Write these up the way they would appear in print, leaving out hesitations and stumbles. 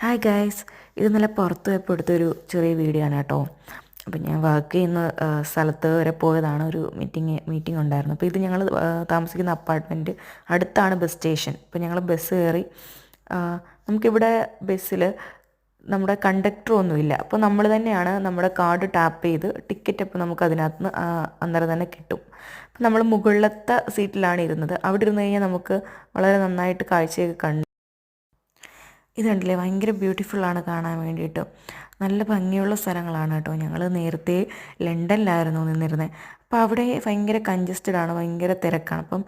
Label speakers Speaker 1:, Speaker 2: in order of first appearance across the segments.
Speaker 1: Hi guys, ഇത് നല്ല പുറത്ത് പോയപ്പോൾ എടുത്തൊരു ചെറിയ വീഡിയോ ആണ് കേട്ടോ. അപ്പം ഞാൻ വർക്ക് ചെയ്യുന്ന സ്ഥലത്ത് വരെ പോയതാണ്. ഒരു മീറ്റിംഗ് ഉണ്ടായിരുന്നു. അപ്പോൾ ഇത് ഞങ്ങൾ താമസിക്കുന്ന അപ്പാർട്ട്മെൻറ്റ് അടുത്താണ് ബസ് സ്റ്റേഷൻ. അപ്പോൾ ഞങ്ങൾ ബസ് കയറി. നമുക്കിവിടെ ബസ്സിൽ നമ്മുടെ കണ്ടക്ടറൊന്നുമില്ല. അപ്പോൾ നമ്മൾ തന്നെയാണ് നമ്മുടെ കാർഡ് ടാപ്പ് ചെയ്ത് ടിക്കറ്റ് അപ്പോൾ നമുക്ക് അതിനകത്ത് നിന്ന് അന്നേരം തന്നെ കിട്ടും. അപ്പോൾ നമ്മൾ മുകളിലത്തെ സീറ്റിലാണ് ഇരുന്നത്. അവിടെ ഇരുന്ന് കഴിഞ്ഞാൽ നമുക്ക് വളരെ നന്നായിട്ട് കാഴ്ചയൊക്കെ കണ്ട് ഇത് കണ്ടില്ലേ, ഭയങ്കര ബ്യൂട്ടിഫുള്ളാണ് കാണാൻ വേണ്ടിയിട്ട്. നല്ല ഭംഗിയുള്ള സ്ഥലങ്ങളാണ് കേട്ടോ. ഞങ്ങൾ നേരത്തെ ലണ്ടനിലായിരുന്നു നിന്നിരുന്നത്. അപ്പോൾ അവിടെ ഭയങ്കര കൺജസ്റ്റഡ് ആണ്, ഭയങ്കര തിരക്കാണ്. അപ്പം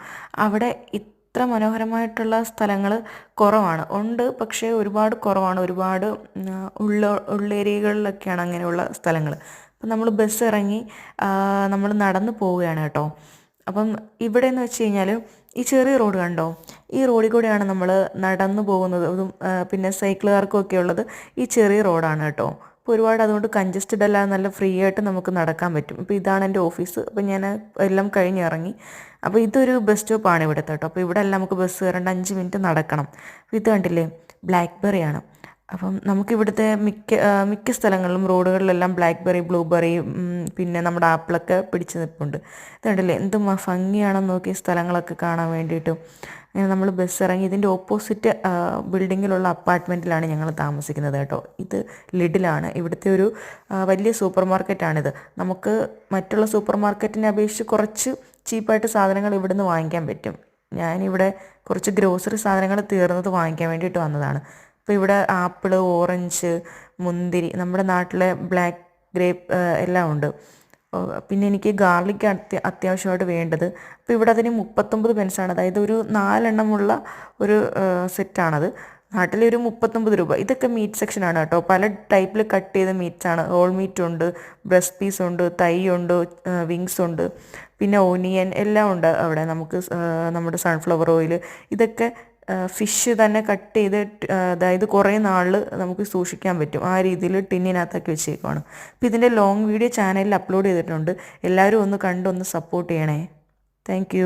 Speaker 1: അവിടെ ഇത്ര മനോഹരമായിട്ടുള്ള സ്ഥലങ്ങൾ കുറവാണ്. ഉണ്ട്, പക്ഷേ ഒരുപാട് കുറവാണ്. ഒരുപാട് ഉള്ളേരിയകളിലൊക്കെയാണ് അങ്ങനെയുള്ള സ്ഥലങ്ങൾ. അപ്പം നമ്മൾ ബസ് ഇറങ്ങി നമ്മൾ നടന്നു പോവുകയാണ് കേട്ടോ. അപ്പം ഇവിടെ എന്ന് വെച്ച് കഴിഞ്ഞാൽ ഈ ചെറിയ റോഡ് കണ്ടോ, ഈ റോഡിൽ കൂടെയാണ് നമ്മൾ നടന്നു പോകുന്നത്. അതും പിന്നെ സൈക്കിളുകാർക്കും ഒക്കെ ഉള്ളത് ഈ ചെറിയ റോഡാണ് കേട്ടോ. അപ്പോൾ ഒരുപാട് അതുകൊണ്ട് കൺജസ്റ്റഡ് അല്ലാതെ നല്ല ഫ്രീ ആയിട്ട് നമുക്ക് നടക്കാൻ പറ്റും. അപ്പോൾ ഇതാണ് എൻ്റെ ഓഫീസ്. അപ്പോൾ ഞാൻ എല്ലാം കഴിഞ്ഞ് ഇറങ്ങി. അപ്പോൾ ഇതൊരു ബസ് സ്റ്റോപ്പാണ് ഇവിടുത്തെ കേട്ടോ. അപ്പോൾ ഇവിടെ എല്ലാം നമുക്ക് ബസ് കയറേണ്ട 5 മിനിറ്റ് നടക്കണം. അപ്പോൾ ഇത് കണ്ടില്ലേ, ബ്ലാക്ക്ബെറിയാണ്. അപ്പം നമുക്കിവിടുത്തെ മിക്ക സ്ഥലങ്ങളിലും റോഡുകളിലെല്ലാം ബ്ലാക്ക്ബെറി, ബ്ലൂബെറി, പിന്നെ നമ്മുടെ ആപ്പിളൊക്കെ പിടിച്ച് നിൽപ്പുണ്ട്. ഇത് കണ്ടില്ലേ, എന്ത് ഭംഗിയാണെന്ന് നോക്കി സ്ഥലങ്ങളൊക്കെ കാണാൻ വേണ്ടിയിട്ടും. അങ്ങനെ നമ്മൾ ബസ് ഇറങ്ങി ഇതിൻ്റെ ഓപ്പോസിറ്റ് ബിൽഡിങ്ങിലുള്ള അപ്പാർട്ട്മെൻറ്റിലാണ് ഞങ്ങൾ താമസിക്കുന്നത് കേട്ടോ. ഇത് ലിഡിലാണ്. ഇവിടുത്തെ ഒരു വലിയ സൂപ്പർ മാർക്കറ്റാണിത്. നമുക്ക് മറ്റുള്ള സൂപ്പർ മാർക്കറ്റിനെ അപേക്ഷിച്ച് കുറച്ച് ചീപ്പായിട്ട് സാധനങ്ങൾ ഇവിടുന്ന് വാങ്ങിക്കാൻ പറ്റും. ഞാനിവിടെ കുറച്ച് ഗ്രോസറി സാധനങ്ങൾ തീർന്നത് വാങ്ങിക്കാൻ വേണ്ടിയിട്ട് വന്നതാണ്. അപ്പോൾ ഇവിടെ ആപ്പിൾ, ഓറഞ്ച്, മുന്തിരി, നമ്മുടെ നാട്ടിലെ ബ്ലാക്ക് ഗ്രേപ്പ് എല്ലാം ഉണ്ട്. പിന്നെ എനിക്ക് ഗാർലിക് അത്യാവശ്യമായിട്ട് വേണ്ടത്. അപ്പോൾ ഇവിടെ അതിന് 39 പെൻസാണ്. അതായത് ഒരു 4 എണ്ണമുള്ള ഒരു സെറ്റാണത്. നാട്ടിലെ ഒരു 39 രൂപ. ഇതൊക്കെ മീറ്റ് സെക്ഷനാണ് കേട്ടോ. പല ടൈപ്പിൽ കട്ട് ചെയ്ത മീറ്റ്സാണ്. ഹോൾ മീറ്റ് ഉണ്ട്, ബ്രസ്റ്റ് പീസ് ഉണ്ട്, തൈ ഉണ്ട്, വിങ്സ് ഉണ്ട്, പിന്നെ ഓനിയൻ എല്ലാം ഉണ്ട് അവിടെ. നമുക്ക് നമ്മുടെ സൺഫ്ലവർ ഓയിൽ, ഇതൊക്കെ ഫിഷ് തന്നെ കട്ട് ചെയ്ത് അതായത് കുറേ നാൾ നമുക്ക് സൂക്ഷിക്കാൻ പറ്റും. ആ രീതിയിൽ ടിന്നിനകത്തൊക്കെ വെച്ചേക്കുവാണ്. അപ്പോൾ ഇതിൻ്റെ ലോങ് വീഡിയോ ചാനലിൽ അപ്ലോഡ് ചെയ്തിട്ടുണ്ട്. എല്ലാവരും ഒന്ന് കണ്ടൊന്ന് സപ്പോർട്ട് ചെയ്യണേ. താങ്ക്